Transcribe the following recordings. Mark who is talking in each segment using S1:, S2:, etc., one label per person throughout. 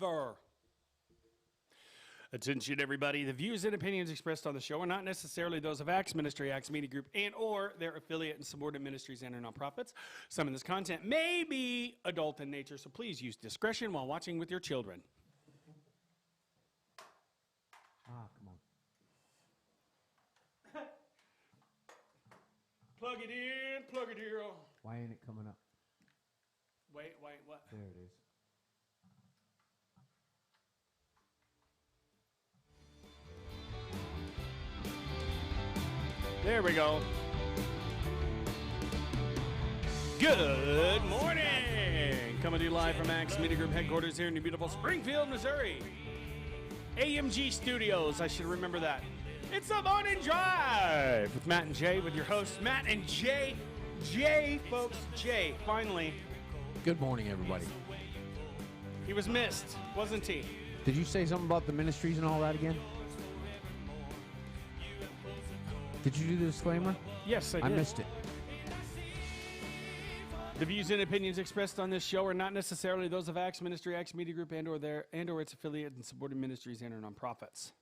S1: ever. Attention, everybody. The views and opinions expressed on the show are not necessarily those of Acts Ministry, Acts Media Group, and or their affiliate and subordinate ministries and or nonprofits. Some of this content may be adult in nature, so please use discretion while watching with your children.
S2: Ah, come on.
S1: Plug it in, plug it in.
S2: Why ain't it coming up?
S1: Wait, what?
S2: There it is.
S1: There we go. Good morning. Coming to you live from Acts Media Group headquarters here in the beautiful Springfield, Missouri. AMG Studios, I should remember that. It's the Morning Drive with Matt and Jay, with your hosts, Matt and Jay. Jay, folks, Jay, finally.
S2: Good morning, everybody.
S1: He was missed, wasn't he?
S2: Did you say something about the ministries and all that again? Did you do the disclaimer?
S1: Yes, I did.
S2: I missed it.
S1: The views and opinions expressed on this show are not necessarily those of Acts Ministry, Acts Media Group, and or its affiliate and subordinate ministries and or nonprofits.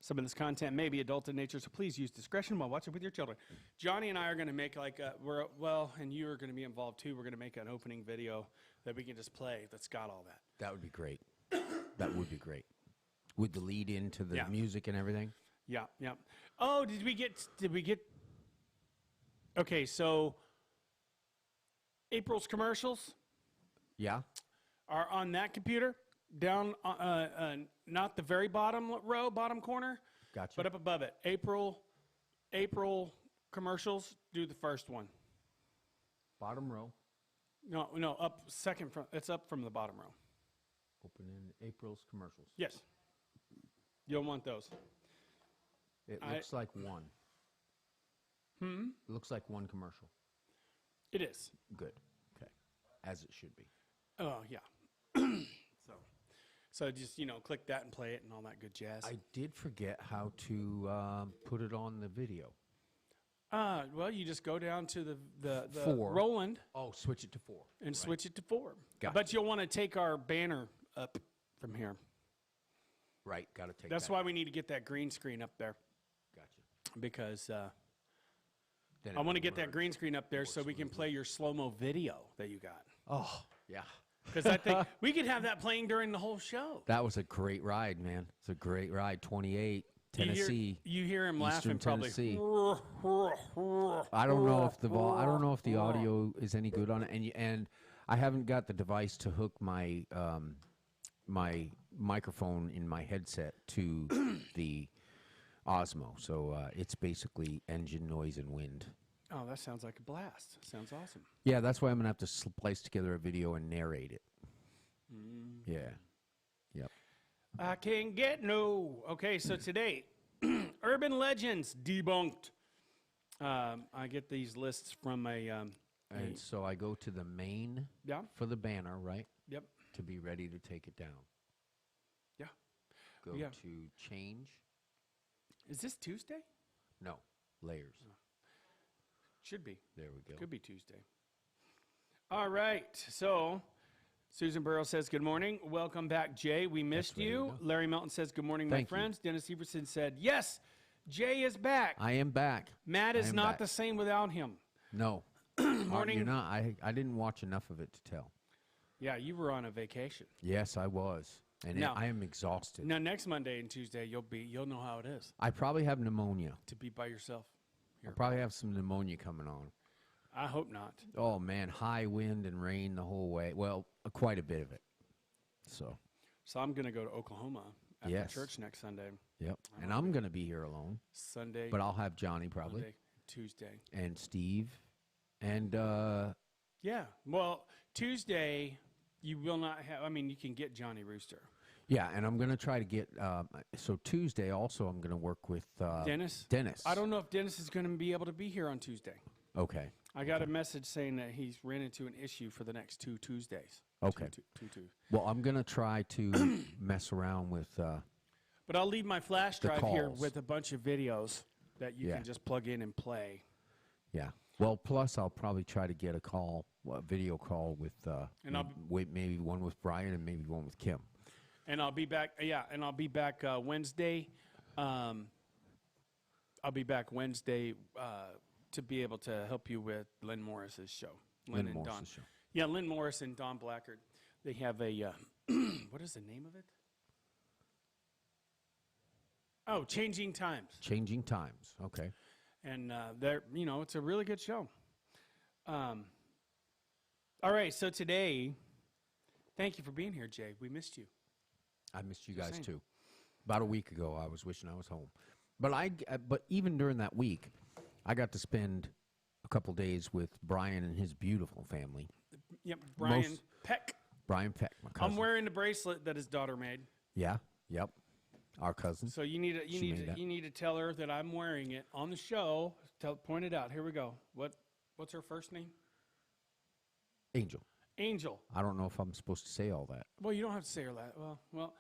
S1: Some of this content may be adult in nature, so please use discretion while watching with your children. Johnny and I are going to make and you are going to be involved too. We're going to make an opening video that we can just play that's got all that.
S2: That would be great. That would be great. With the lead into the music and everything.
S1: Yeah. Oh, did we get? Okay, so April's commercials.
S2: Yeah.
S1: Are on that computer. Down, not the very bottom row, bottom corner,
S2: Gotcha.
S1: but up above it. April commercials. Do the first one.
S2: Bottom row.
S1: No, up second from. It's up from the bottom row.
S2: Open in April's commercials.
S1: Yes. You'll want those.
S2: It looks like one. It looks like one commercial.
S1: It is.
S2: Good. Okay. As it should be.
S1: Oh yeah. So just click that and play it and all that good jazz.
S2: I did forget how to put it on the video.
S1: Well, you just go down to the
S2: 4.
S1: Roland.
S2: Oh, switch it to 4.
S1: And switch it to 4.
S2: Gotcha.
S1: But you'll want to take our banner up from here.
S2: Right, got to take
S1: That's
S2: that.
S1: why we need to get that green screen up there.
S2: Gotcha.
S1: Because I want to get that green screen up there so we can play your slow-mo video that you got.
S2: Oh, yeah.
S1: Because I think we could have that playing during the whole show.
S2: That was a great ride, man. It's a great ride. 28, Tennessee.
S1: You hear him laughing probably.
S2: Tennessee. I don't know if the audio is any good on it, and I haven't got the device to hook my my microphone in my headset to the Osmo, so it's basically engine noise and wind.
S1: Oh, that sounds like a blast. Sounds awesome.
S2: Yeah, that's why I'm going to have to splice together a video and narrate it. Yeah. Yep.
S1: I can't get no. Okay, so today, Urban Legends Debunked. I get these lists from
S2: And so I go to the main for the banner, right?
S1: Yep.
S2: To be ready to take it down.
S1: Yeah.
S2: Go to change.
S1: Is this Tuesday?
S2: No, layers.
S1: Should be.
S2: There we go.
S1: Could be Tuesday. All right. So Susan Burrows says, good morning. Welcome back, Jay. We missed you. Larry Melton says, good morning, my friends. Dennis Everson said, yes, Jay is back.
S2: I am back.
S1: Matt is not the same without him.
S2: No.
S1: Morning.
S2: You're not. I didn't watch enough of it to tell.
S1: Yeah, you were on a vacation.
S2: Yes, I was. And I am exhausted.
S1: Now, next Monday and Tuesday, you'll know how it is.
S2: I probably have pneumonia.
S1: To be by yourself.
S2: I'll probably have some pneumonia coming on.
S1: I hope not.
S2: Oh, man, high wind and rain the whole way. Well, quite a bit of it. So
S1: I'm going to go to Oklahoma after church next Sunday.
S2: Yep. And I'm going to be here alone.
S1: Sunday.
S2: But I'll have Johnny probably.
S1: Monday, Tuesday.
S2: And Steve. And,
S1: yeah. Well, Tuesday, you will not have, you can get Johnny Rooster.
S2: Yeah, and I'm going to try to get, so Tuesday also I'm going to work with
S1: Dennis.
S2: I
S1: don't know if Dennis is going to be able to be here on Tuesday.
S2: Okay.
S1: I got a message saying that he's ran into an issue for the next 2 Tuesdays.
S2: Okay.
S1: Two.
S2: Well, I'm going to try to mess around with
S1: But I'll leave my flash drive here with a bunch of videos that you can just plug in and play.
S2: Yeah. Well, plus I'll probably try to get a video call with maybe one with Brian and maybe one with Kim.
S1: And I'll be back. Yeah, and I'll be back Wednesday. I'll be back Wednesday to be able to help you with Lynn Morris's show.
S2: Lynn
S1: and
S2: Morris's
S1: Don.
S2: show.
S1: Yeah, Lynn Morris and Don Blackard. They have a what is the name of it? Oh, Changing Times.
S2: Changing Times. Okay.
S1: And they're, it's a really good show. All right, so today, thank you for being here, Jay. We missed you.
S2: I missed you guys too. About a week ago, I was wishing I was home. But even during that week, I got to spend a couple days with Brian and his beautiful family.
S1: Yep, Brian Peck.
S2: Brian Peck, my cousin.
S1: I'm wearing the bracelet that his daughter made.
S2: Yeah. Yep. Our cousin.
S1: So you need to tell her that I'm wearing it on the show. Point it out. Here we go. What's her first name?
S2: Angel.
S1: Angel.
S2: I don't know if I'm supposed to say all that.
S1: Well, you don't have to say her that. Well,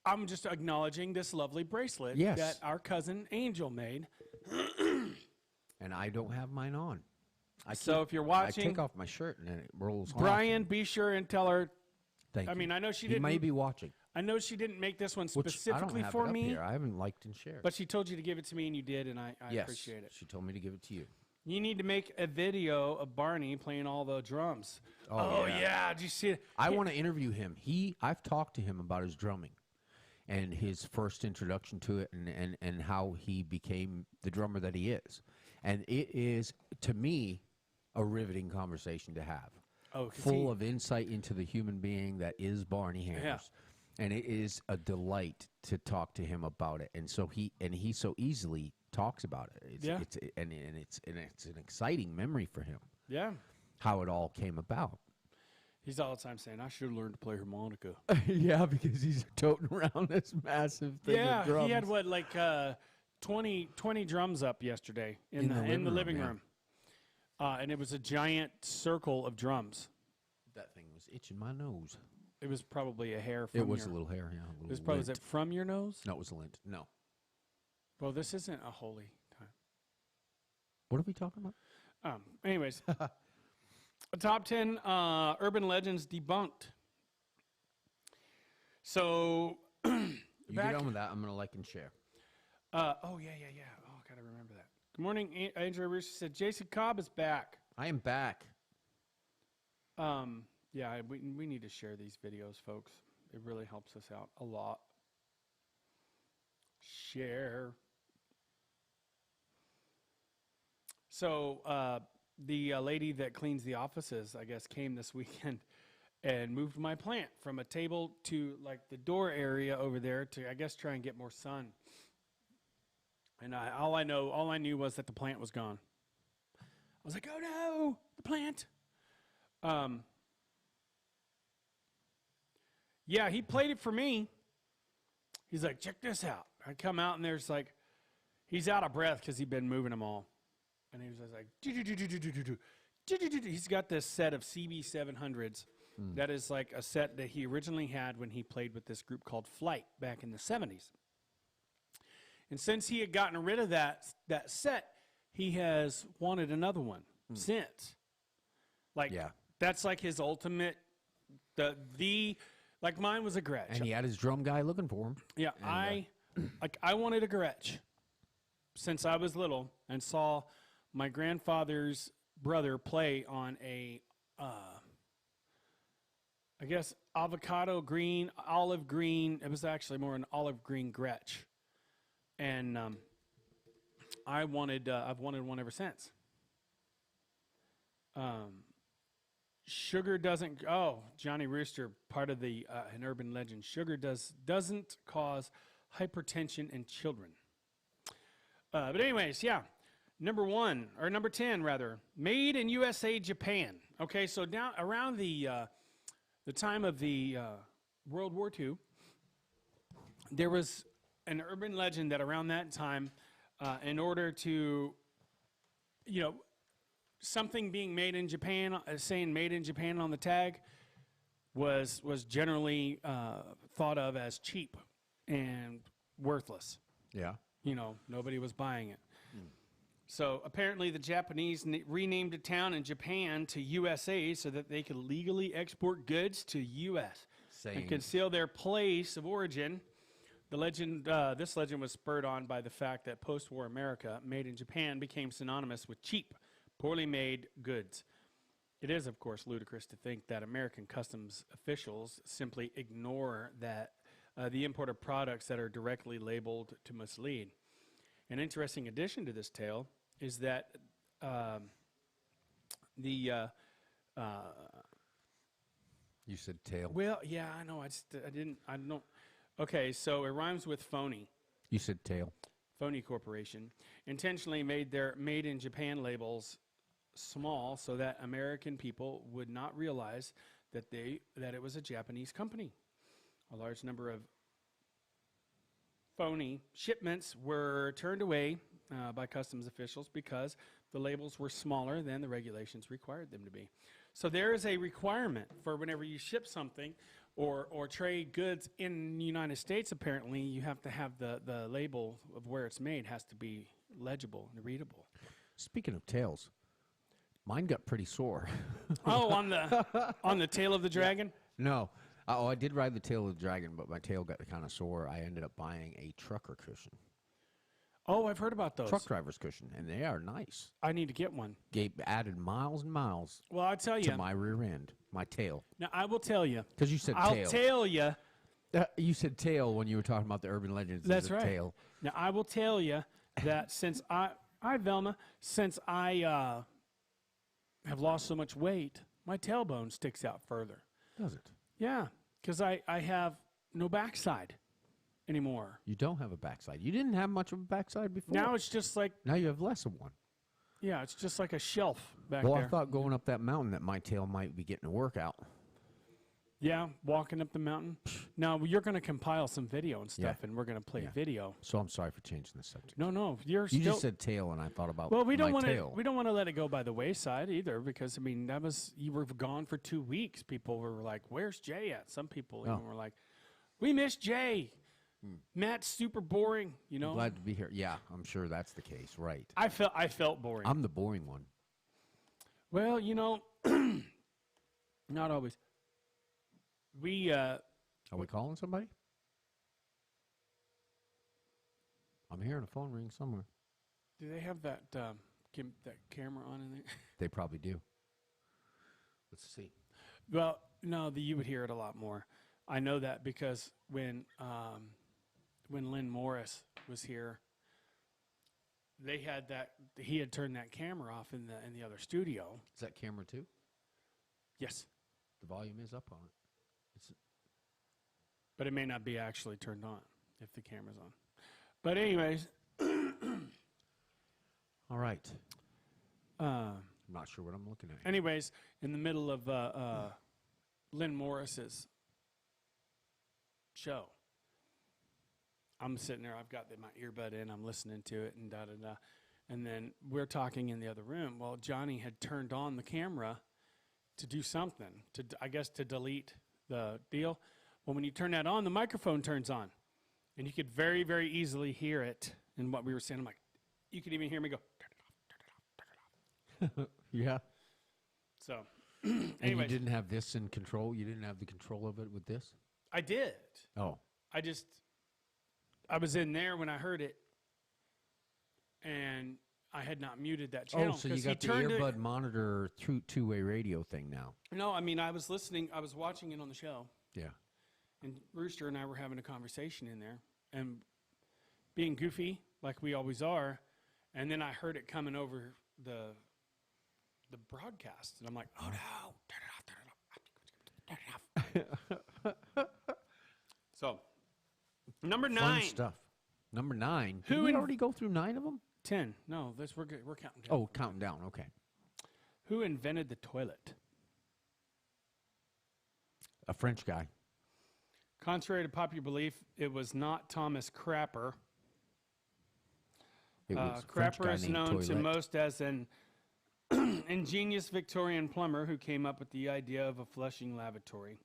S1: I'm just acknowledging this lovely bracelet that our cousin Angel made.
S2: And I don't have mine on.
S1: So if you're watching,
S2: I take off my shirt and then it rolls off.
S1: Brian, be sure and tell her.
S2: Thank you.
S1: I mean, I know she
S2: He
S1: didn't.
S2: may be watching.
S1: I know she didn't make this one
S2: Which
S1: specifically
S2: I don't have
S1: for
S2: it up
S1: me.
S2: Here. I haven't liked and shared.
S1: But she told you to give it to me, and you did, and I
S2: Yes,
S1: appreciate it.
S2: she told me to give it to you.
S1: You need to make a video of Barney playing all the drums.
S2: Oh,
S1: yeah. Did you see it?
S2: I want to interview him. I've talked to him about his drumming and his first introduction to it and how he became the drummer that he is. And it is, to me, a riveting conversation to have.
S1: Oh,
S2: full of insight into the human being that is Barney Hammers.
S1: Yeah.
S2: And it is a delight to talk to him about it. And so he so easily talks about it. It's an exciting memory for him.
S1: Yeah.
S2: How it all came about.
S1: He's all the time saying, I should have learned to play harmonica.
S2: Yeah, because he's toting around this massive thing of drums.
S1: He had, 20 drums up yesterday in the living room. And it was a giant circle of drums.
S2: That thing was itching my nose.
S1: It was probably a hair from
S2: It was a little hair, yeah.
S1: It was probably, is it from your nose?
S2: No, it was lint. No.
S1: Well, this isn't a holy time.
S2: What are we talking about?
S1: Anyways. Top 10 urban legends debunked. So,
S2: you get on with that. I'm going to like and share.
S1: Yeah. Oh, I got to remember that. Good morning, Andrew Rooster said, Jason Cobb is back.
S2: I am back.
S1: Yeah, we need to share these videos, folks. It really helps us out a lot. Share. So, the lady that cleans the offices, I guess, came this weekend and moved my plant from a table to the door area over there to, I guess, try and get more sun. And all I knew was that the plant was gone. I was like, oh no, the plant. Yeah, he played it for me. He's like, check this out. I come out and there's he's out of breath because he'd been moving them all. And he was just like, he's got this set of CB700s. That is a set that he originally had when he played with this group called Flight back in the 70s. And since he had gotten rid of that set, he has wanted another one since. That's his ultimate, mine was a Gretsch.
S2: And he had his drum guy looking for him.
S1: Yeah, and, I wanted a Gretsch since I was little and saw my grandfather's brother play on a, I guess, olive green. It was actually more an olive green Gretsch. And I've wanted one ever since. Sugar doesn't. Oh, Johnny Rooster, part of the an urban legend. Sugar doesn't cause hypertension in children. But anyways, yeah. Number 10 rather. Made in USA, Japan. Okay, so down around the time of the World War II, there was an urban legend that around that time, in order to, something being made in Japan, saying made in Japan on the tag, was generally thought of as cheap and worthless.
S2: Yeah.
S1: Nobody was buying it. So apparently the Japanese renamed a town in Japan to USA so that they could legally export goods to U.S.
S2: saying.
S1: conceal their place of origin. The legend, this legend was spurred on by the fact that post-war America, made in Japan, became synonymous with cheap, poorly made goods. It is, of course, ludicrous to think that American customs officials simply ignore that the import of products that are directly labeled to mislead. An interesting addition to this tale is that
S2: You said tail.
S1: well, yeah, I know. I don't. Okay, so it rhymes with phony.
S2: You said tail.
S1: Phony Corporation intentionally made their made in Japan labels small so that American people would not realize that it was a Japanese company. A large number of phony shipments were turned away by customs officials because the labels were smaller than the regulations required them to be. So there is a requirement for whenever you ship something or trade goods in the United States, apparently you have to have the label of where it's made has to be legible and readable.
S2: Speaking of tails, mine got pretty sore.
S1: Oh, on the tail of the dragon?
S2: No. Oh, I did ride the tail of the dragon, but my tail got kind of sore. I ended up buying a trucker cushion.
S1: Oh, I've heard about those.
S2: Truck driver's cushion, and they are nice.
S1: I need to get one.
S2: Added miles and miles
S1: Well, I tell
S2: to
S1: you.
S2: my rear end, my tail.
S1: Now, I will tell you.
S2: Because you said
S1: I'll
S2: tail.
S1: tell you.
S2: You said tail when you were talking about the urban legends.
S1: That's right.
S2: Tail.
S1: Now, I will tell you that since hi, Velma, since I have lost so much weight, my tailbone sticks out further.
S2: Does it?
S1: Yeah, because I have no backside anymore.
S2: You don't have a backside. You didn't have much of a backside before.
S1: Now it's just like,
S2: Now you have less of one.
S1: yeah, it's just like a shelf back
S2: Well,
S1: there.
S2: I thought going up that mountain that my tail might be getting a workout.
S1: Yeah, walking up the mountain. Now, you're going to compile some video and stuff,
S2: Yeah.
S1: and we're going to play
S2: Yeah.
S1: video.
S2: So I'm sorry for changing the subject.
S1: No, you're
S2: You
S1: still.
S2: just said tail, and I thought about
S1: Well, we don't
S2: my
S1: want to.
S2: tail.
S1: We don't want to let it go by the wayside either, because I mean, you were gone for 2 weeks. People were like, "Where's Jay at?" Some people even were like, "We miss Jay. Matt's super boring." You know.
S2: Glad to be here. Yeah, I'm sure that's the case. Right.
S1: I felt boring.
S2: I'm the boring one.
S1: Well, you know, not always.
S2: Are we calling somebody? I'm hearing a phone ring somewhere.
S1: Do they have that that camera on in there?
S2: They probably do. Let's see.
S1: Well, no, you would hear it a lot more. I know that because when Lynn Morris was here, they had he had turned that camera off in the other studio.
S2: Is that camera too?
S1: Yes,
S2: The volume is up on it.
S1: but it may not be actually turned on if the camera's on. But anyways,
S2: All right.
S1: uh,
S2: I'm not sure what I'm looking at.
S1: anyways, in the middle of Lynn Morris's show, I'm sitting there. I've got my earbud in. I'm listening to it and da da da. And then we're talking in the other room. Well, Johnny had turned on the camera to do something, I guess to delete the deal. Well, when you turn that on, the microphone turns on. And you could very, very easily hear it in what we were saying. I'm like, you could even hear me go, turn it off, turn it off, turn it off.
S2: Yeah.
S1: So,
S2: And
S1: anyways,
S2: you didn't have this in control? You didn't have the control of it with this?
S1: I did.
S2: Oh.
S1: I was in there when I heard it, and I had not muted that channel.
S2: Oh, so you got the earbud monitor through two-way radio thing now.
S1: No, I mean, I was listening. I was watching it on the show.
S2: Yeah.
S1: And Rooster and I were having a conversation in there and being goofy like we always are. And then I heard it coming over the broadcast. And I'm like, oh no, turn it off. So, number 9.
S2: Fun stuff. Number 9. Did we already go through 9 of them?
S1: 10. No, we're counting down.
S2: Oh, counting down. Okay.
S1: Who invented the toilet?
S2: A French guy.
S1: Contrary to popular belief, it was not Thomas Crapper.
S2: It was a French
S1: Crapper
S2: guy
S1: is
S2: named
S1: known to
S2: Toilet.
S1: most as an ingenious Victorian plumber who came up with the idea of a flushing lavatory.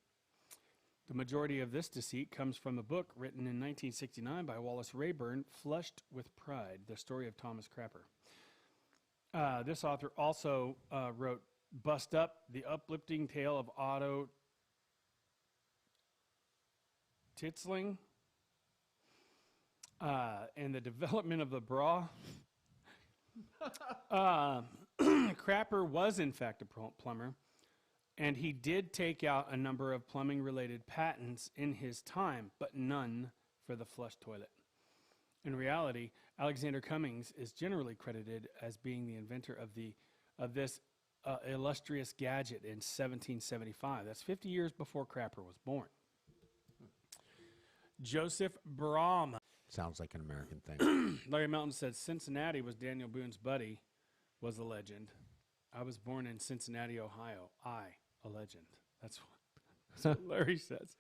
S1: The majority of this deceit comes from a book written in 1969 by Wallace Rayburn, Flushed with Pride, the story of Thomas Crapper. This author also wrote Bust Up, the uplifting tale of Otto Titsling, and the development of the bra. Crapper was, in fact, a plumber, and he did take out a number of plumbing-related patents in his time, but none for the flush toilet. In reality, Alexander Cummings is generally credited as being the inventor of this illustrious gadget in 1775. That's 50 years before Crapper was born. Joseph Brahm.
S2: Sounds like an American thing.
S1: Larry Melton said Cincinnati was Daniel Boone's buddy, was a legend. I was born in Cincinnati, Ohio. A legend. That's what Larry says.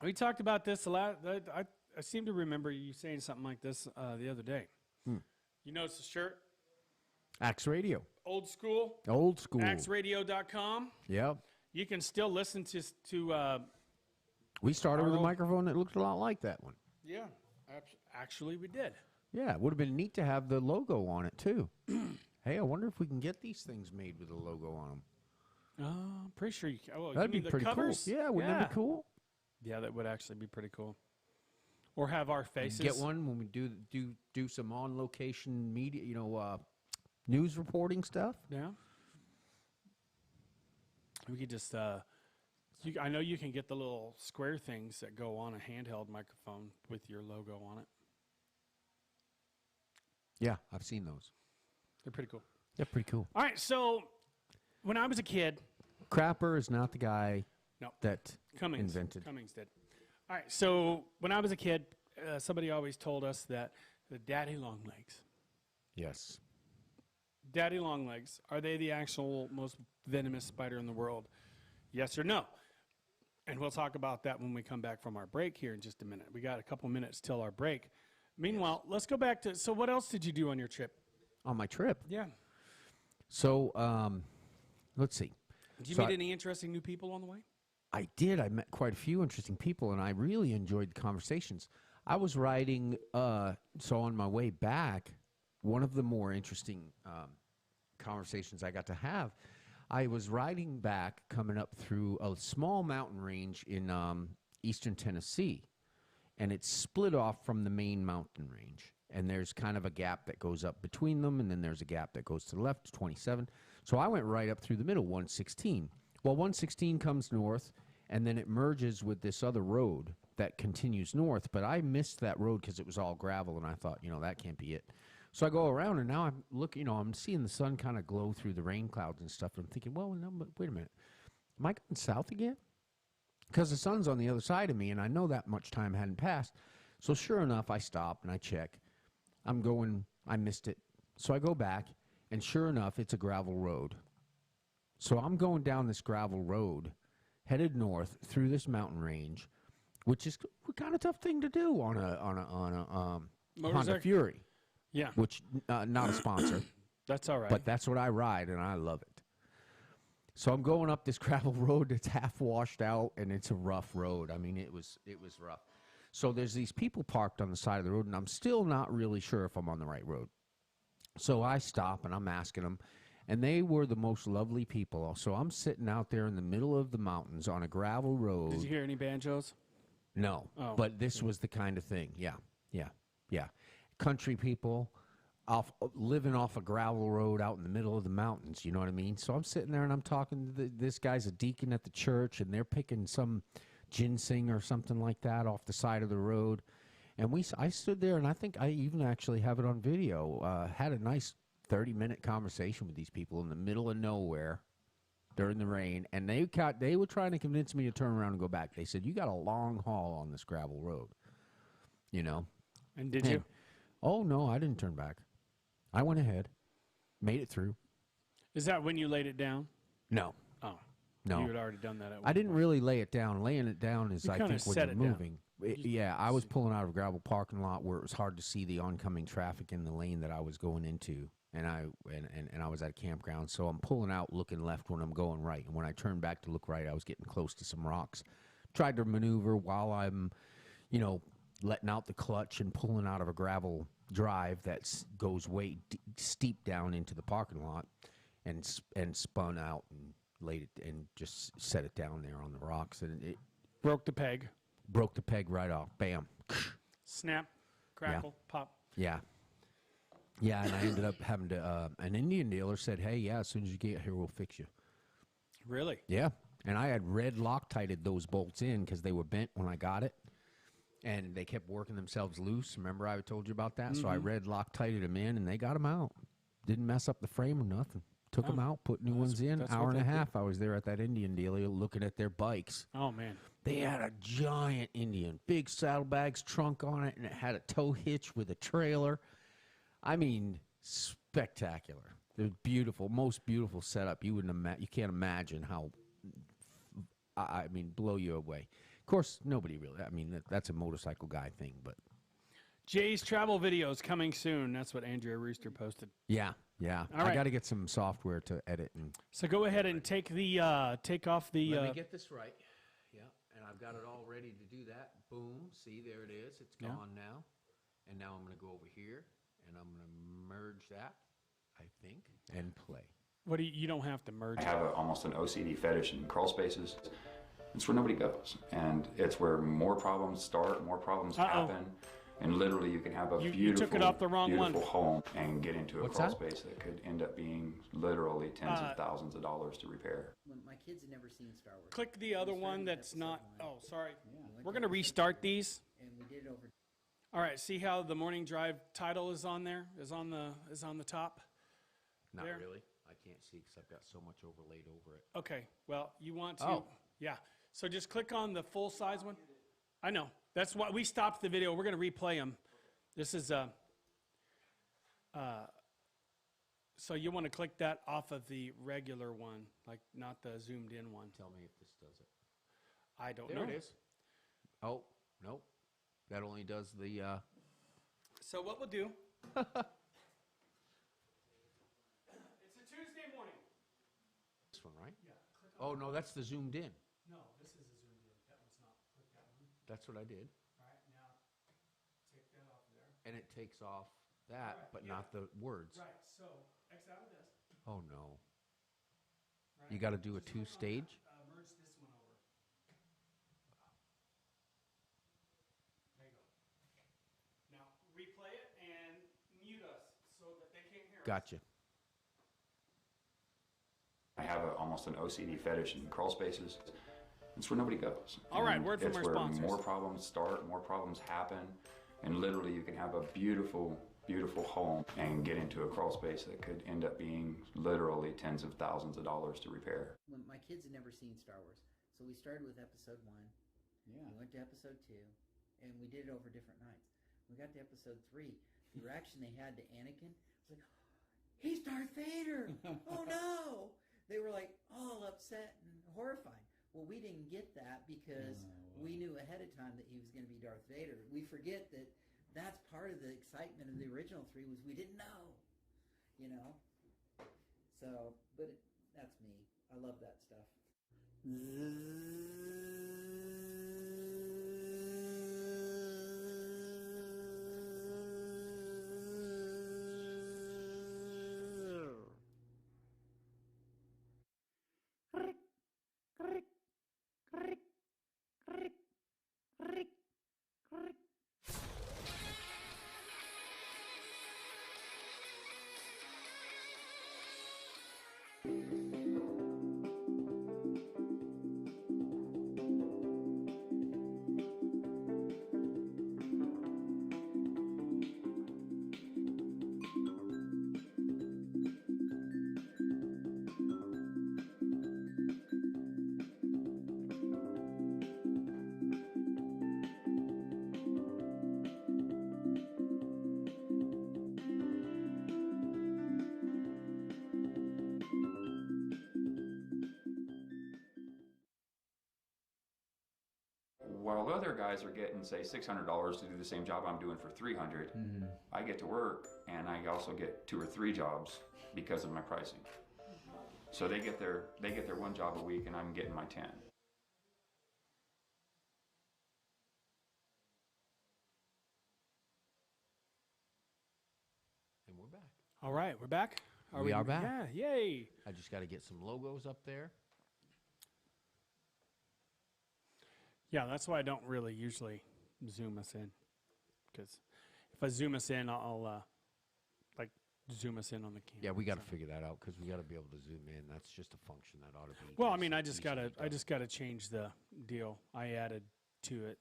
S1: We talked about this a lot. I seem to remember you saying something like this the other day. You notice the shirt?
S2: Axe Radio.
S1: Old school.
S2: Old school.
S1: AxeRadio.com.
S2: Yep.
S1: You can still listen to
S2: we started with a microphone that looked a lot like that one.
S1: yeah, actually we did.
S2: Yeah, it would have been neat to have the logo on it, too. Hey, I wonder if we can get these things made with a logo on them.
S1: I'm pretty sure you can. Oh,
S2: That'd be pretty
S1: covers?
S2: cool. Yeah, wouldn't that be cool?
S1: Yeah, that would actually be pretty cool. Or have our faces.
S2: Get one when we do some on-location media, news reporting stuff.
S1: Yeah. We could just, I know you can get the little square things that go on a handheld microphone with your logo on it.
S2: Yeah, I've seen those.
S1: They're pretty cool.
S2: They're pretty cool.
S1: All right, so when I was a kid.
S2: Crapper is not the guy that
S1: Cummings
S2: invented.
S1: Cummings did. All right, so when I was a kid, somebody always told us that the daddy longlegs.
S2: Yes.
S1: Daddy longlegs, are they the actual most venomous spider in the world? Yes or no? And we'll talk about that when we come back from our break here in just a minute. We got a couple minutes till our break. Meanwhile, let's go back to, so what else did you do on your trip?
S2: On my trip?
S1: Yeah.
S2: So, let's see.
S1: Did you meet any interesting new people on the way?
S2: I did. I met quite a few interesting people, and I really enjoyed the conversations. I was riding, so on my way back, one of the more interesting conversations I got to have, I was riding back, coming up through a small mountain range in eastern Tennessee, and it's split off from the main mountain range. And there's kind of a gap that goes up between them, and then there's a gap that goes to the left, 27. So I went right up through the middle, 116. Well, 116 comes north, and then it merges with this other road that continues north. But I missed that road because it was all gravel, and I thought, that can't be it. So I go around, and now I'm looking, I'm seeing the sun kind of glow through the rain clouds and stuff. And I'm thinking, well, no, but wait a minute. Am I going south again? Because the sun's on the other side of me, and I know that much time hadn't passed. So sure enough, I stop, and I check. I missed it. So I go back, and sure enough, it's a gravel road. So I'm going down this gravel road, headed north through this mountain range, which is a kind of tough thing to do on a Honda Fury.
S1: Yeah.
S2: Which, not a sponsor.
S1: That's all right.
S2: But that's what I ride, and I love it. So I'm going up this gravel road that's half washed out, and it's a rough road. I mean, it was rough. So there's these people parked on the side of the road, and I'm still not really sure if I'm on the right road. So I stop, and I'm asking them, and they were the most lovely people. So I'm sitting out there in the middle of the mountains on a gravel road.
S1: Did you hear any banjos?
S2: No, but this was the kind of thing. Yeah. Country people living off a gravel road out in the middle of the mountains, you know what I mean? So I'm sitting there, and I'm talking to this guy's a deacon at the church, and they're picking some ginseng or something like that off the side of the road. And I stood there, and I think I even actually have it on video, had a nice 30-minute conversation with these people in the middle of nowhere during the rain, and they were trying to convince me to turn around and go back. They said, you got a long haul on this gravel road,
S1: And did you?
S2: Oh, no, I didn't turn back. I went ahead, made it through.
S1: Is that when you laid it down?
S2: No.
S1: Oh.
S2: No.
S1: You had already done that at one
S2: I didn't
S1: point.
S2: really lay it down. Laying it down is, I think, when
S1: set
S2: you're
S1: it down.
S2: moving. Yeah, I was pulling out of a gravel parking lot where it was hard to see the oncoming traffic in the lane that I was going into, and I was at a campground. So I'm pulling out, looking left when I'm going right. And when I turned back to look right, I was getting close to some rocks. Tried to maneuver while I'm, letting out the clutch and pulling out of a gravel drive that goes way steep down into the parking lot, and spun out and laid it and just set it down there on the rocks. And
S1: Broke the peg.
S2: Broke the peg right off. Bam.
S1: Snap, crackle, pop.
S2: Yeah. Yeah, and I ended up having to, an Indian dealer said, hey, yeah, as soon as you get here, we'll fix you.
S1: Really?
S2: Yeah. And I had red Loctited those bolts in because they were bent when I got it. And they kept working themselves loose. Remember I told you about that? So I red Loctited them in, and they got them out. Didn't mess up the frame or nothing. Took them out, put new ones in. Hour and a half, I was there at that Indian dealer looking at their bikes.
S1: Oh, man.
S2: They had a giant Indian, big saddlebags, trunk on it, and it had a tow hitch with a trailer. I mean, spectacular. They're beautiful, most beautiful setup. You can't imagine how. I mean, blow you away. Of course, nobody really. I mean, that's a motorcycle guy thing, but.
S1: Jay's travel videos coming soon. That's what Andrea Rooster posted.
S2: Yeah.
S1: All
S2: I
S1: right.
S2: got to get some software to edit.
S1: So go ahead and take off the.
S2: Let me get this right. Yeah, and I've got it all ready to do that. Boom. See, there it is. It's gone now. And now I'm going to go over here, and I'm going to merge that, I think, and play.
S1: What do you don't have to merge.
S3: I have almost an OCD fetish in crawl spaces. It's where nobody goes, and it's where more problems start, more problems happen. And literally, you can have a beautiful,
S1: took it off the wrong
S3: beautiful
S1: one.
S3: home and get into a
S2: What's
S3: crawl
S2: that?
S3: space that could end up being literally tens of thousands of dollars to repair.
S4: When my kids had never seen Star Wars.
S1: Click the other one that's not. Oh, sorry.
S4: We went
S1: We're
S4: to
S1: going to restart these.
S4: And we did it over.
S1: All right. See how the morning drive title is on there? Is on the top?
S2: Not
S1: There.
S2: really. I can't see because I've got so much overlaid over it.
S1: Okay. Well, you want to.
S2: Oh.
S1: Yeah. So just click on the full size one. I know. That's why we stopped the video. We're going to replay them. This is so you want to click that off of the regular one, like not the zoomed in one.
S2: Tell me if this does it.
S1: I don't
S2: There
S1: know.
S2: it is. Oh, nope. That only does the.
S1: So what we'll do. It's a Tuesday morning.
S2: This one, right?
S1: Yeah. Click
S2: Oh, no, that's the zoomed in.
S1: No, this is a zoomed in. That one's not. Click that one.
S2: That's what I did.
S1: All right, now take that off there.
S2: And it takes off that,
S1: Right,
S2: but
S1: yeah.
S2: not the words.
S1: Right, so X out of this.
S2: Oh, no.
S1: Right?
S2: You got to do a
S1: Just click on
S2: two-stage?
S1: that, merge this one over. There you go. Now replay it and mute us so that they can't hear us.
S2: Gotcha.
S3: I have almost an OCD fetish in crawl spaces. It's where nobody goes.
S1: All right,
S3: And
S1: word from
S3: it's
S1: our
S3: where
S1: sponsors.
S3: more problems start, more problems happen, and literally you can have a beautiful, beautiful home and get into a crawl space that could end up being literally tens of thousands of dollars to repair.
S4: When my kids had never seen Star Wars, so we started with episode 1.
S5: Yeah.
S4: We went to episode 2, and we did it over different nights. We got to episode 3. The reaction they had to Anakin was like, "He's Darth Vader! Oh no!" They were like all upset and horrified. Well, we didn't get that because we knew ahead of time that he was going to be Darth Vader. We forget that that's part of the excitement of the original 3 was we didn't know, you know. So, but that's me. I love that stuff.
S3: While other guys are getting, say, $600 to do the same job I'm doing for $300, I get to work and I also get 2 or 3 jobs because of my pricing. So they get their one job a week and I'm getting my 10.
S2: And we're back.
S1: All right, we're back.
S2: We are back.
S1: Yeah, yay.
S2: I just got to get some logos up there.
S1: Yeah, that's why I don't really usually zoom us in. Because if I zoom us in, I'll like zoom us in on the camera.
S2: Yeah, we got to figure that out because we got to be able to zoom in. That's just a function that ought to be.
S1: Well, I mean, I just
S2: easily
S1: gotta
S2: done.
S1: change the deal I added to it.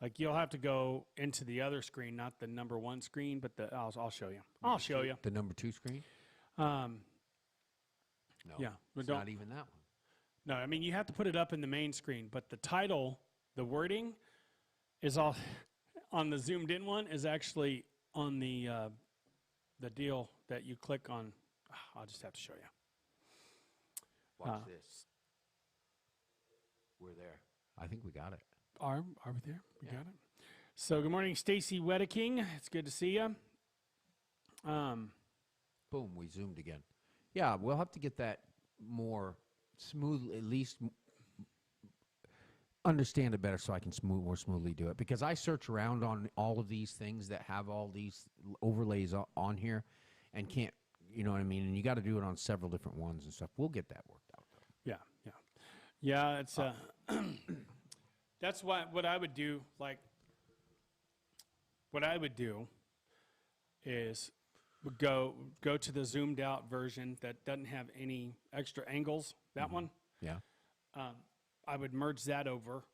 S1: Like you'll have to go into the other screen, not the number 1 screen, but I'll show you. I'll show you.
S2: The number 2 screen?
S1: No. Yeah, but
S2: it's
S1: don't.
S2: not even that one.
S1: No, I mean you have to put it up in the main screen, but the title, the wording, is all on the zoomed in one. Is actually on the deal that you click on. I'll just have to show you.
S2: Watch this. We're there. I think we got it.
S1: Are we there? We got it. So good morning, Stacy Wedeking. It's good to see you.
S2: Boom, we zoomed again. Yeah, we'll have to get that more smooth, at least understand it better so I can more smoothly do it. Because I search around on all of these things that have all these overlays on here and can't, you know what I mean? And you got to do it on several different ones and stuff. We'll get that worked out, though.
S1: Yeah. It's that's what I would do. Like, what I would do is go to the zoomed out version that doesn't have any extra angles. That one.
S2: Yeah.
S1: I would merge that over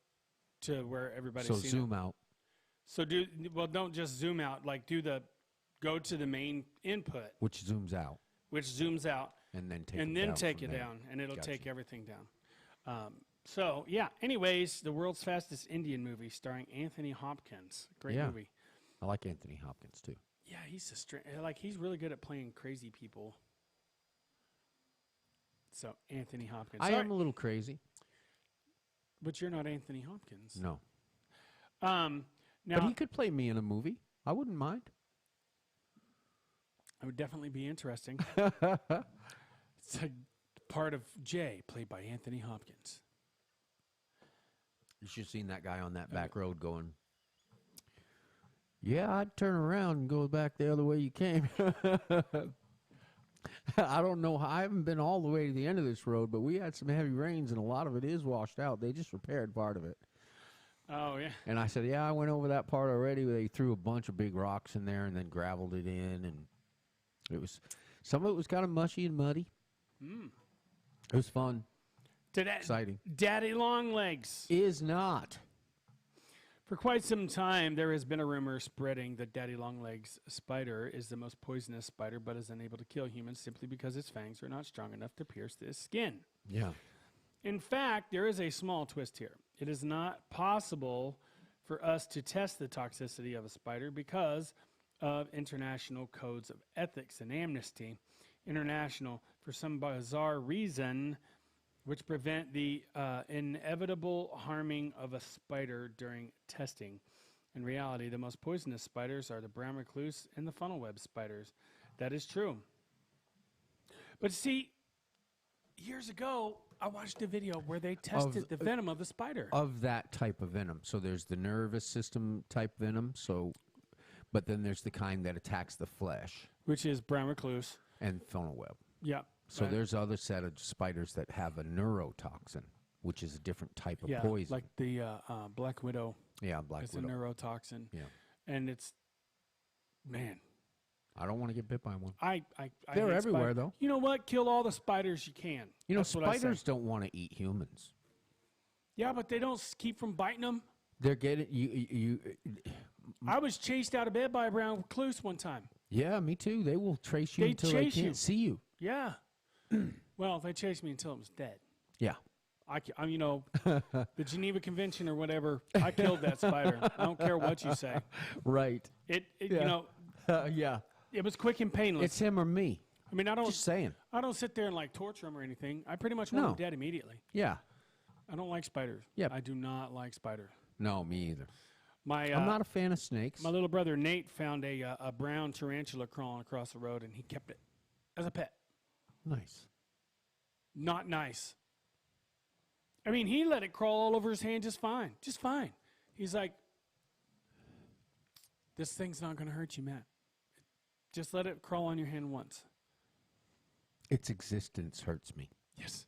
S1: to where everybody's
S2: So
S1: seen
S2: zoom
S1: it.
S2: out.
S1: So don't just zoom out. Like go to the main input,
S2: Which zooms out. And then take
S1: and
S2: it
S1: then
S2: down
S1: take
S2: from
S1: it
S2: there.
S1: down, and it'll
S2: Gotcha.
S1: take everything down. So yeah. Anyways, the world's fastest Indian movie starring Anthony Hopkins. Great
S2: Yeah.
S1: movie.
S2: I like Anthony Hopkins, too.
S1: Yeah, he's really good at playing crazy people. So Anthony Hopkins.
S2: I
S1: Sorry,
S2: am a little crazy.
S1: but you're not Anthony Hopkins.
S2: No.
S1: Now
S2: But he could play me in a movie. I wouldn't mind.
S1: it would definitely be interesting. It's a part of Jay, played by Anthony Hopkins.
S2: You should have seen that guy on that back road going, yeah, I'd turn around and go back the other way you came. I don't know. I haven't been all the way to the end of this road, but we had some heavy rains, and a lot of it is washed out. They just repaired part of it.
S1: Oh, yeah.
S2: And I said, yeah, I went over that part already. They threw a bunch of big rocks in there and then graveled it in, and some of it was kind of mushy and muddy. It was fun. Exciting.
S1: Daddy Longlegs.
S2: Is not.
S1: For quite some time, there has been a rumor spreading that Daddy Longlegs spider is the most poisonous spider, but is unable to kill humans simply because its fangs are not strong enough to pierce the skin.
S2: Yeah.
S1: In fact, there is a small twist here. It is not possible for us to test the toxicity of a spider because of international codes of ethics and Amnesty International, for some bizarre reason, which prevent the inevitable harming of a spider during testing. In reality, the most poisonous spiders are the brown recluse and the funnel web spiders. That is true. But see, years ago, I watched a video where they tested the venom of a spider.
S2: Of that type of venom. So there's the nervous system type venom, but then there's the kind that attacks the flesh.
S1: Which is brown recluse.
S2: And funnel web.
S1: Yeah.
S2: So there's other set of spiders that have a neurotoxin, which is a different type of poison.
S1: Like the black widow.
S2: Yeah, black
S1: It's
S2: widow.
S1: a neurotoxin.
S2: Yeah.
S1: And it's, man.
S2: I don't want to get bit by one.
S1: I
S2: They're
S1: hate
S2: everywhere, though.
S1: You know what? Kill all the spiders you can.
S2: You know,
S1: That's what I say.
S2: spiders don't want to eat humans.
S1: Yeah, but they don't keep from biting them.
S2: They're getting you.
S1: I was chased out of bed by a brown recluse one time.
S2: Yeah, me too. They will trace you
S1: They
S2: until they
S1: chase
S2: can't
S1: you.
S2: see you.
S1: Yeah. Well, they chased me until it was dead.
S2: Yeah.
S1: I'm, the Geneva Convention or whatever, I killed that spider. I don't care what you say.
S2: Right.
S1: Yeah.
S2: Yeah.
S1: It was quick and painless.
S2: It's him or me.
S1: I mean,
S2: Just saying.
S1: I don't sit there and like torture them or anything. I pretty much want them dead immediately.
S2: Yeah.
S1: I don't like spiders.
S2: Yep.
S1: I do not like spiders.
S2: No, me either.
S1: I'm
S2: not a fan of snakes.
S1: My little brother Nate found a brown tarantula crawling across the road, and he kept it as a pet.
S2: Nice.
S1: Not nice. I mean, he let it crawl all over his hand just fine. Just fine. He's like, this thing's not going to hurt you, Matt. Just let it crawl on your hand once.
S2: Its existence hurts me.
S1: Yes.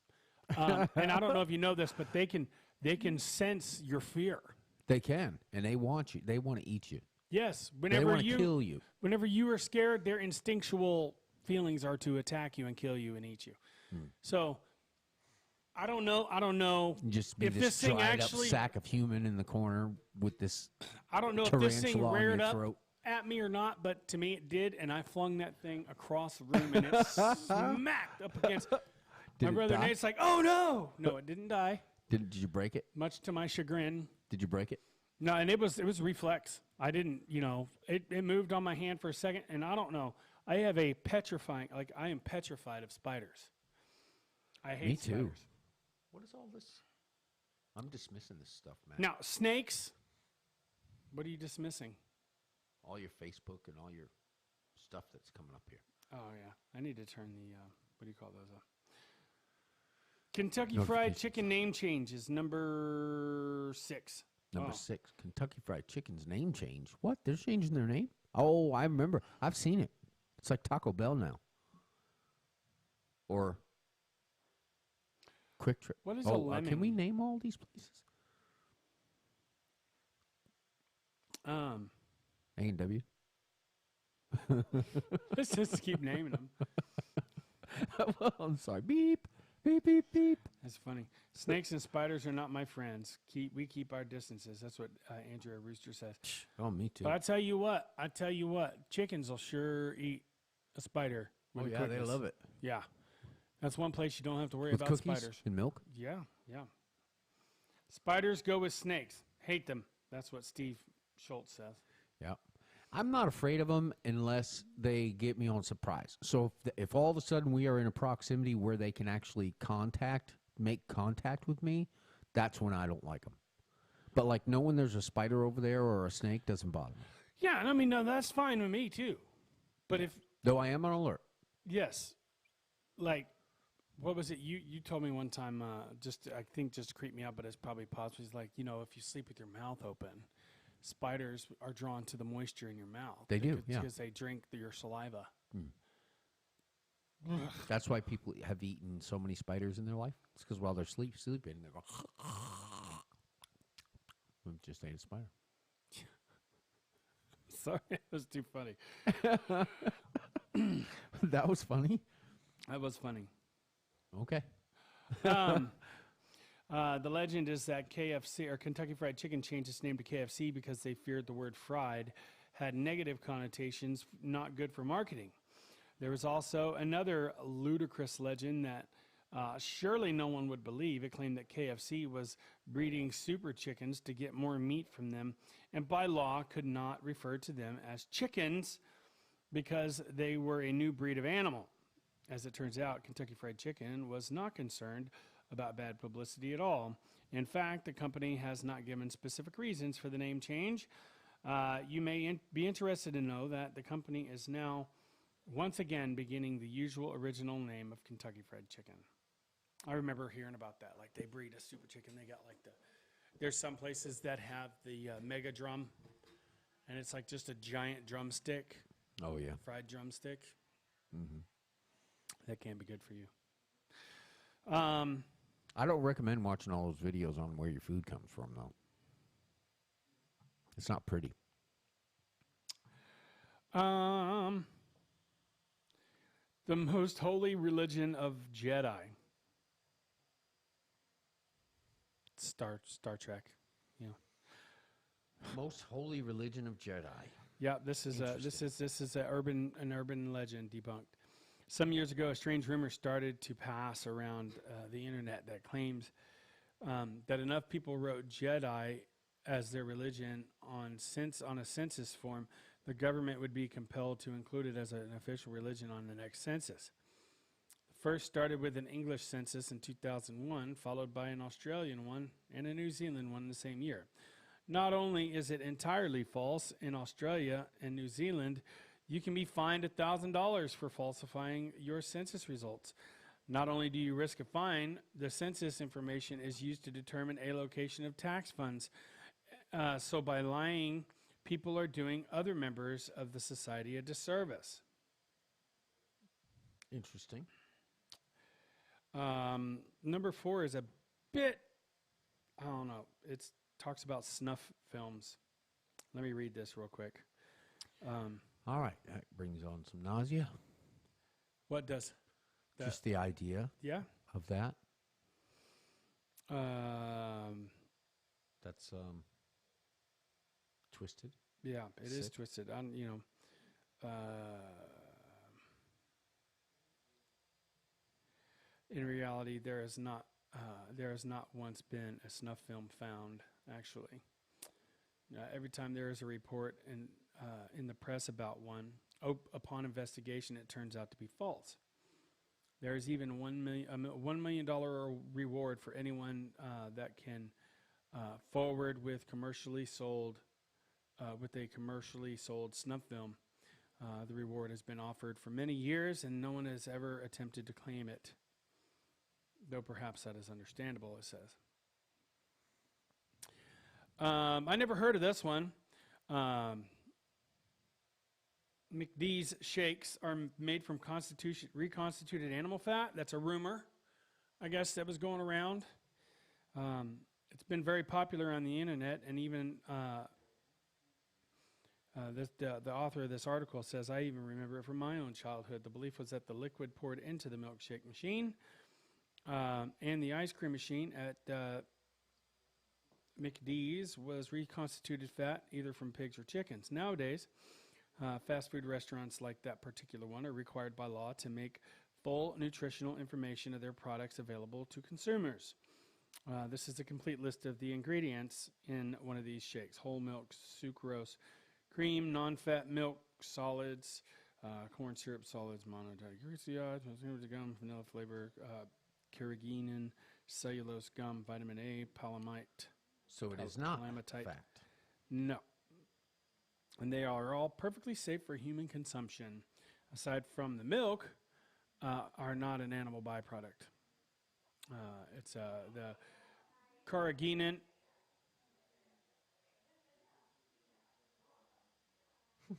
S1: And I don't know if you know this, but they can sense your fear.
S2: They can, and they want you. They want to eat you.
S1: Yes,
S2: They want to kill you.
S1: Whenever you are scared, their instinctual feelings are to attack you and kill you and eat you. So I don't know
S2: Just be
S1: if
S2: this
S1: this thing
S2: dried
S1: actually.
S2: up sack of human in the corner with this
S1: I don't know if this thing
S2: tarantula on
S1: reared
S2: your
S1: up
S2: throat.
S1: at me or not, but to me it did, and I flung that thing across the room, and it smacked up against. My
S2: it
S1: brother
S2: die?
S1: Nate's like, "Oh no, no, it didn't die."
S2: Did you break it?
S1: Much to my chagrin.
S2: Did you break it?
S1: No, and it was reflex. I didn't, it moved on my hand for a second, and I don't know. I have a petrifying, I am petrified of spiders. I hate
S2: Me too.
S1: spiders.
S2: What is all this? I'm dismissing this stuff, man.
S1: Now, snakes, what are you dismissing?
S2: All your Facebook and all your stuff that's coming up here.
S1: Oh, yeah. I need to turn the, what do you call those up? Kentucky Fried
S2: Notifications.
S1: Chicken name change is number 6.
S2: Number
S1: Oh.
S2: 6, Kentucky Fried Chicken's name change. What? They're changing their name? Oh, I remember. I've seen it. It's like Taco Bell now. Or Quick Trip.
S1: What is a
S2: Can
S1: lemon?
S2: we name all these places? A&W.
S1: Let's just keep naming them.
S2: Well, I'm sorry. Beep, beep, beep, beep.
S1: That's funny. Snakes and spiders are not my friends. We keep our distances. That's what Andrea Rooster says.
S2: Oh, me too.
S1: But I tell you what, chickens will sure eat a spider.
S2: Oh,
S1: with
S2: yeah, they
S1: cookies.
S2: love it.
S1: Yeah, that's one place you don't have to worry
S2: With
S1: about
S2: cookies
S1: spiders.
S2: and milk?
S1: Yeah. Spiders go with snakes. Hate them. That's what Steve Schultz says.
S2: Yeah. I'm not afraid of them unless they get me on surprise. So if all of a sudden we are in a proximity where they can actually make contact with me, that's when I don't like them. But like knowing there's a spider over there or a snake doesn't bother me.
S1: Yeah, and I mean, no, that's fine with me too. But if,
S2: Though I am on alert.
S1: yes, like, what was it? You told me one time, I think just to creep me out, but it's probably possible. It's like, if you sleep with your mouth open, spiders are drawn to the moisture in your mouth.
S2: They do, yeah.
S1: Because they drink your saliva.
S2: That's why people have eaten so many spiders in their life. It's because while they're sleeping, they go, we've just ate a spider.
S1: Sorry, it was too funny.
S2: That was funny.
S1: That was funny.
S2: Okay.
S1: The legend is that KFC or Kentucky Fried Chicken changed its name to KFC because they feared the word fried had negative connotations, not good for marketing. There was also another ludicrous legend that surely no one would believe. It claimed that KFC was breeding super chickens to get more meat from them, and by law could not refer to them as chickens because they were a new breed of animal. As it turns out, Kentucky Fried Chicken was not concerned about bad publicity at all. In fact, the company has not given specific reasons for the name change. You may be interested to know that the company is now once again beginning the usual original name of Kentucky Fried Chicken. I remember hearing about that. Like, they breed a super chicken. They got like there's some places that have the mega drum, and it's like just a giant drumstick,
S2: Oh, yeah.
S1: fried drumstick.
S2: Mm-hmm.
S1: That can be good for you.
S2: I don't recommend watching all those videos on where your food comes from, though. It's not pretty.
S1: The most holy religion of Jedi. Star Trek. Yeah.
S2: Most holy religion of Jedi.
S1: Yeah, this is an urban legend debunked. Some years ago, a strange rumor started to pass around the internet that claims that enough people wrote Jedi as their religion on a census form, the government would be compelled to include it as an official religion on the next census. First started with an English census in 2001, followed by an Australian one and a New Zealand one the same year. Not only is it entirely false, in Australia and New Zealand, you can be fined $1,000 for falsifying your census results. Not only do you risk a fine, the census information is used to determine a location of tax funds. So by lying, people are doing other members of the society a disservice.
S2: Interesting.
S1: Number 4 is a bit, I don't know. It talks about snuff films. Let me read this real quick.
S2: All right, that brings on some nausea.
S1: What does that?
S2: Just the idea
S1: Yeah.
S2: of that. That's twisted.
S1: Yeah, it is
S2: Sick.
S1: twisted. In reality, there has not once been a snuff film found. Actually, every time there is a report in the press about one, upon investigation, it turns out to be false. There is even $1 million reward for anyone that can forward with a commercially sold snuff film. The reward has been offered for many years, and no one has ever attempted to claim it. Though perhaps that is understandable, it says. I never heard of this one. McDee's shakes are made from reconstituted animal fat. That's a rumor, I guess, that was going around. It's been very popular on the internet, and even the author of this article says, I even remember it from my own childhood. The belief was that the liquid poured into the milkshake machine and the ice cream machine at McDee's was reconstituted fat, either from pigs or chickens. Nowadays, fast food restaurants like that particular one are required by law to make full nutritional information of their products available to consumers. This is a complete list of the ingredients in one of these shakes: whole milk, sucrose, cream, non-fat milk, solids, corn syrup solids, monodiglycerides, gum, vanilla flavor, carrageenan, cellulose gum, vitamin A, palamite.
S2: So it is not
S1: Palamitite.
S2: fat.
S1: No. And they are all perfectly safe for human consumption, aside from the milk, are not an animal byproduct. It's the carrageenan.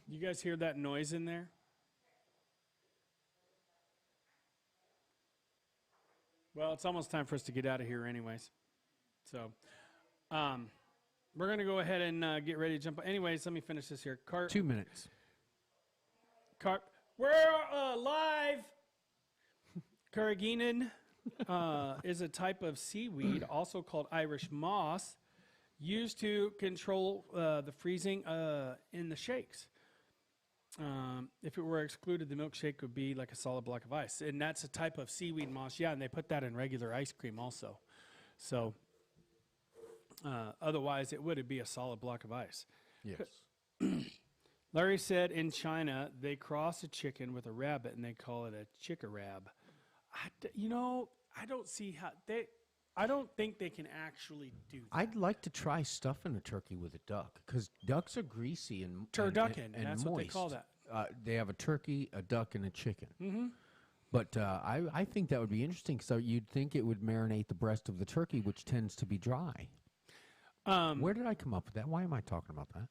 S1: You guys hear that noise in there? Well, it's almost time for us to get out of here anyways. So, we're going to go ahead and get ready to jump. Anyways, let me finish this here.
S2: 2 minutes.
S1: We're live. Carrageenan is a type of seaweed, also called Irish moss, used to control the freezing in the shakes. If it were excluded, the milkshake would be like a solid block of ice. And that's a type of seaweed moss. Yeah, and they put that in regular ice cream also. So otherwise, it would be a solid block of ice.
S2: Yes.
S1: Larry said in China, they cross a chicken with a rabbit, and they call it a chickarab. I don't see how I don't think they can actually do that.
S2: I'd like to try stuffing a turkey with a duck, because ducks are greasy and
S1: Turducken,
S2: and
S1: that's
S2: moist.
S1: what they call that.
S2: They have a turkey, a duck, and a chicken.
S1: Mm-hmm.
S2: But I think that would be interesting. So you'd think it would marinate the breast of the turkey, which tends to be dry. Where did I come up with that? Why am I talking about that?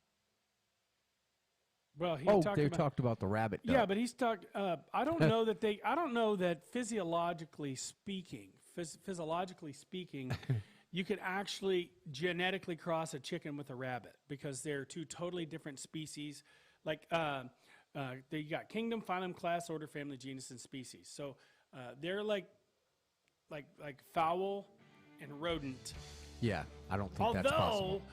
S1: Well, he
S2: talked about the rabbit duck.
S1: Yeah, but he's talked. I don't know that I don't know that physiologically speaking, you could actually genetically cross a chicken with a rabbit, because they're two totally different species. Like you got kingdom, phylum, class, order, family, genus, and species. So they're like fowl and rodent.
S2: Yeah, I don't think that's possible.
S1: Although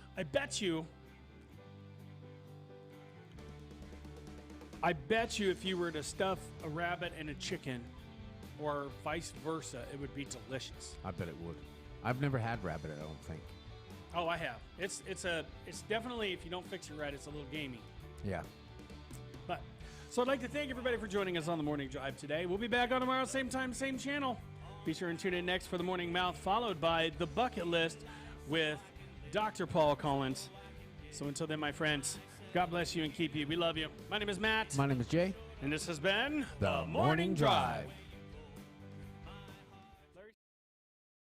S1: I bet you if you were to stuff a rabbit and a chicken, or vice versa, it would be delicious.
S2: I bet it would. I've never had rabbit, I don't think.
S1: Oh, I have. It's definitely, if you don't fix it right, it's a little gamey.
S2: Yeah.
S1: But so I'd like to thank everybody for joining us on the Morning Drive today. We'll be back on tomorrow, same time, same channel. Be sure and tune in next for the Morning Mouth, followed by The Bucket List with Dr. Paul Collins. So until then, my friends, God bless you and keep you. We love you. My name is Matt.
S2: My name is Jay.
S1: And this has been
S2: The Morning Drive.